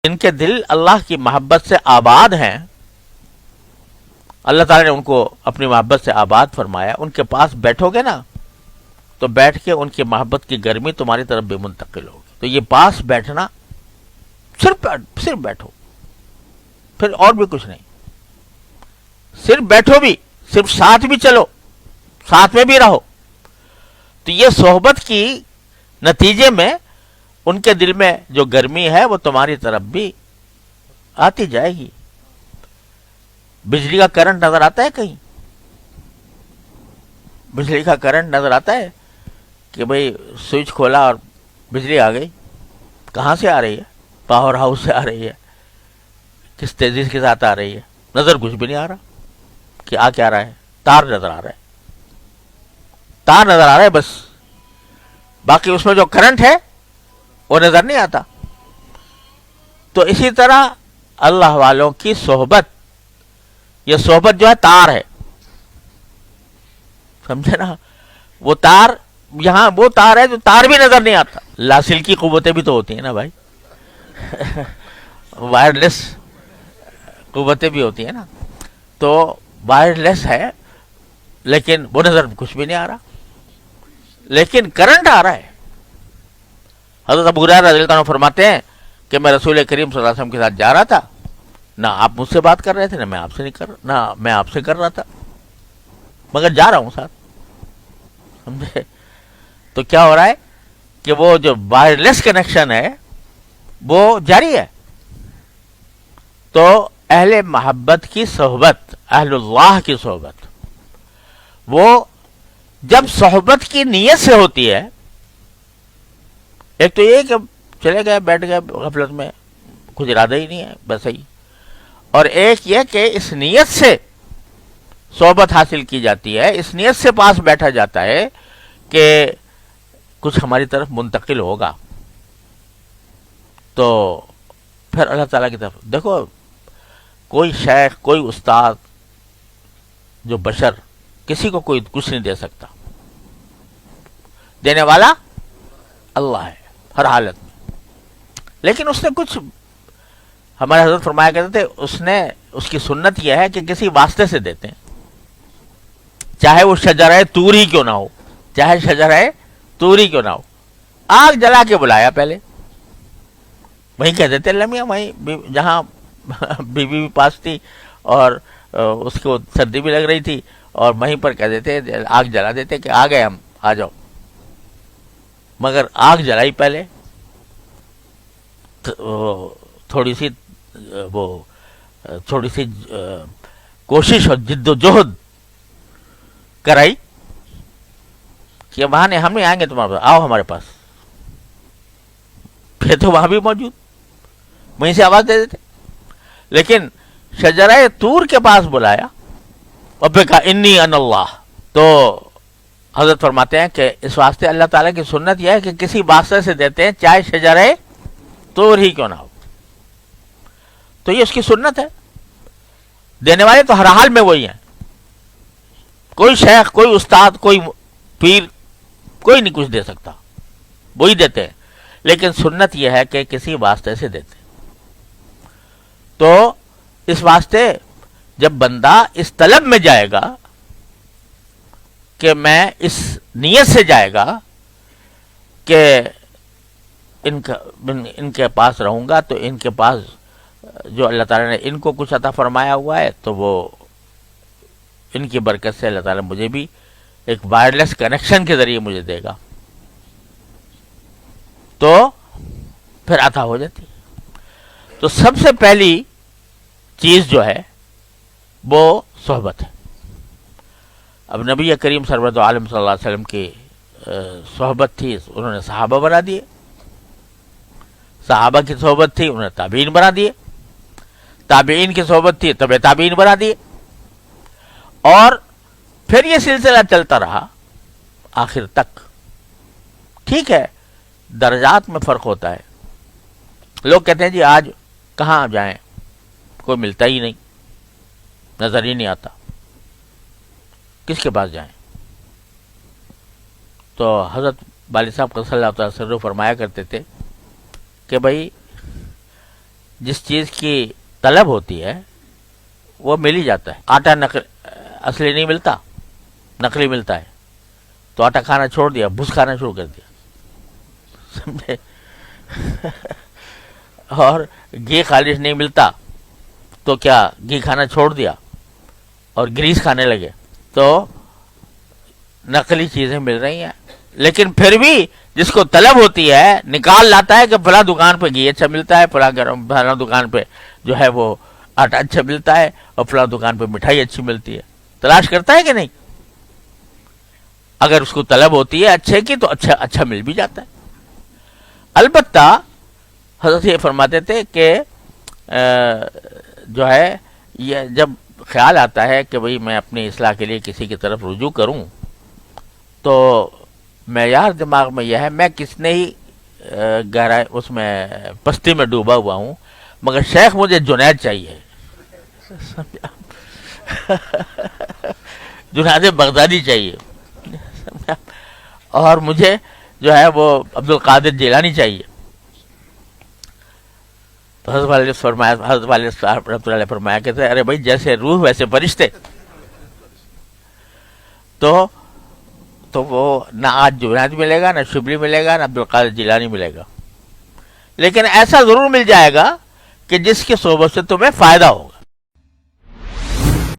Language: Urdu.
جن کے دل اللہ کی محبت سے آباد ہیں، اللہ تعالیٰ نے ان کو اپنی محبت سے آباد فرمایا، ان کے پاس بیٹھو گے نا تو بیٹھ کے ان کی محبت کی گرمی تمہاری طرف بھی منتقل ہوگی. تو یہ پاس بیٹھنا، صرف بیٹھو، پھر اور بھی کچھ نہیں، صرف بیٹھو بھی، صرف ساتھ بھی چلو، ساتھ میں بھی رہو. تو یہ صحبت کی نتیجے میں ان کے دل میں جو گرمی ہے وہ تمہاری طرف بھی آتی جائے گی. بجلی کا کرنٹ نظر آتا ہے کہیں؟ بجلی کا کرنٹ نظر آتا ہے کہ بھئی سوئچ کھولا اور بجلی آ گئی؟ کہاں سے آ رہی ہے؟ پاور ہاؤس سے آ رہی ہے، کس تیزی کے ساتھ آ رہی ہے؟ نظر کچھ بھی نہیں آ رہا کہ آ کیا رہا ہے. تار نظر آ رہا ہے، تار نظر آ رہا ہے بس، باقی اس میں جو کرنٹ ہے وہ نظر نہیں آتا. تو اسی طرح اللہ والوں کی صحبت، یہ صحبت جو ہے تار ہے، سمجھے نا؟ وہ تار، یہاں وہ تار ہے جو تار بھی نظر نہیں آتا. لاسل کی قوتیں بھی تو ہوتی ہیں نا بھائی، وائرلیس قوتیں بھی ہوتی ہیں نا. تو وائرلیس ہے لیکن وہ نظر کچھ بھی نہیں آ رہا، لیکن کرنٹ آ رہا ہے. حضرت ابو ہریرہ رضی اللہ عنہ فرماتے ہیں کہ میں رسول کریم صلی اللہ علیہ وسلم کے ساتھ جا رہا تھا، نہ آپ مجھ سے بات کر رہے تھے، نہ میں آپ سے کر رہا تھا، مگر جا رہا ہوں ساتھ. سمجھے؟ تو کیا ہو رہا ہے کہ وہ جو وائرلیس کنیکشن ہے وہ جاری ہے. تو اہل محبت کی صحبت، اہل اللہ کی صحبت، وہ جب صحبت کی نیت سے ہوتی ہے، ایک تو یہ کہ چلے گئے بیٹھ گئے غفلت میں، کچھ ارادہ ہی نہیں ہے بس ہی، اور ایک یہ کہ اس نیت سے صحبت حاصل کی جاتی ہے، اس نیت سے پاس بیٹھا جاتا ہے کہ کچھ ہماری طرف منتقل ہوگا. تو پھر اللہ تعالیٰ کی طرف دیکھو، کوئی شیخ، کوئی استاد، جو بشر، کسی کو کوئی کچھ نہیں دے سکتا، دینے والا اللہ ہے ہر حالت میں. لیکن اس نے کچھ، ہمارے حضرت فرمایا کرتے تھے، اس کی سنت یہ ہے کہ کسی واسطے سے دیتے ہیں، چاہے وہ شجرہ طور ہی کیوں نہ ہو، چاہے شجرہ طور ہی کیوں نہ ہو. آگ جلا کے بلایا پہلے، وہیں کہہ دیتے اللہ میاں، وہیں جہاں بی بی پاس تھی اور اس کو سردی بھی لگ رہی تھی، اور وہیں پر کہہ دیتے، آگ جلا دیتے کہ آ گئے ہم، آ جاؤ. مگر آگ جلائی پہلے، تھوڑی سی کوشش اور جد و جہد کرائی کہ وہاں نے ہم نہیں آئیں گے تمہارے پاس، آؤ ہمارے پاس. پھر تو وہاں بھی موجود، وہیں سے آواز دے دیتے. لیکن شجرہ طور کے پاس بلایا اور پھر کہا انی انا اللہ. تو حضرت فرماتے ہیں کہ اس واسطے اللہ تعالیٰ کی سنت یہ ہے کہ کسی واسطے سے دیتے ہیں، چاہے شجرہ طور ہی کیوں نہ ہو. تو یہ اس کی سنت ہے. دینے والے تو ہر حال میں وہی ہیں، کوئی شیخ، کوئی استاد، کوئی پیر، کوئی نہیں کچھ دے سکتا، وہی دیتے ہیں. لیکن سنت یہ ہے کہ کسی واسطے سے دیتے. تو اس واسطے جب بندہ اس طلب میں جائے گا کہ میں اس نیت سے جائے گا کہ ان کے پاس رہوں گا، تو ان کے پاس جو اللہ تعالیٰ نے ان کو کچھ عطا فرمایا ہوا ہے، تو وہ ان کی برکت سے اللہ تعالیٰ مجھے بھی ایک وائرلیس کنیکشن کے ذریعے مجھے دے گا، تو پھر عطا ہو جاتی. تو سب سے پہلی چیز جو ہے وہ صحبت ہے. اب نبی کریم سرورت عالم صلی اللہ علیہ وسلم کی صحبت تھی، انہوں نے صحابہ بنا دیے. صحابہ کی صحبت تھی، انہوں نے تابعین بنا دیے. تابعین کی صحبت تھی، تبع تابعین بنا دیے. اور پھر یہ سلسلہ چلتا رہا آخر تک. ٹھیک ہے، درجات میں فرق ہوتا ہے. لوگ کہتے ہیں جی آج کہاں جائیں، کوئی ملتا ہی نہیں، نظر ہی نہیں آتا، کس کے پاس جائیں؟ تو حضرت والد صاحب صلی اللہ تعالی وسلم فرمایا کرتے تھے کہ بھائی جس چیز کی طلب ہوتی ہے وہ مل ہی جاتا ہے. آٹا اصلی نہیں ملتا، نقلی ملتا ہے، تو آٹا کھانا چھوڑ دیا، بھس کھانا شروع کر دیا، سمجھے. اور گھی خالص نہیں ملتا تو کیا گھی کھانا چھوڑ دیا اور گریس کھانے لگے. تو نقلی چیزیں مل رہی ہیں، لیکن پھر بھی جس کو طلب ہوتی ہے نکال لاتا ہے کہ فلاں دکان پہ گھی اچھا ملتا ہے، فلاں دکان پہ جو ہے وہ آٹا اچھا ملتا ہے، اور فلاں دکان پہ مٹھائی اچھی ملتی ہے. تلاش کرتا ہے کہ نہیں؟ اگر اس کو طلب ہوتی ہے اچھے کی تو اچھا مل بھی جاتا ہے. البتہ حضرت یہ فرماتے تھے کہ جو ہے یہ جب خیال آتا ہے کہ بھئی میں اپنی اصلاح کے لیے کسی کی طرف رجوع کروں تو معیار دماغ میں یہ ہے میں کتنے ہی گہرائی اس میں پستی میں ڈوبا ہوا ہوں، مگر شیخ مجھے جنید چاہیے. جنید بغدادی چاہیے، اور مجھے جو ہے وہ عبد القادر جیلانی چاہیے. تو حضرت والد صاحب رحمۃ اللہ علیہ فرمایا کہ ارے بھائی جیسے روح ویسے فرشتے. تو وہ نہ آج جنید ملے گا، نہ شبلی ملے گا، نہ عبد القادر جیلانی ملے گا، لیکن ایسا ضرور مل جائے گا کہ جس کی صحبت سے تمہیں فائدہ ہوگا.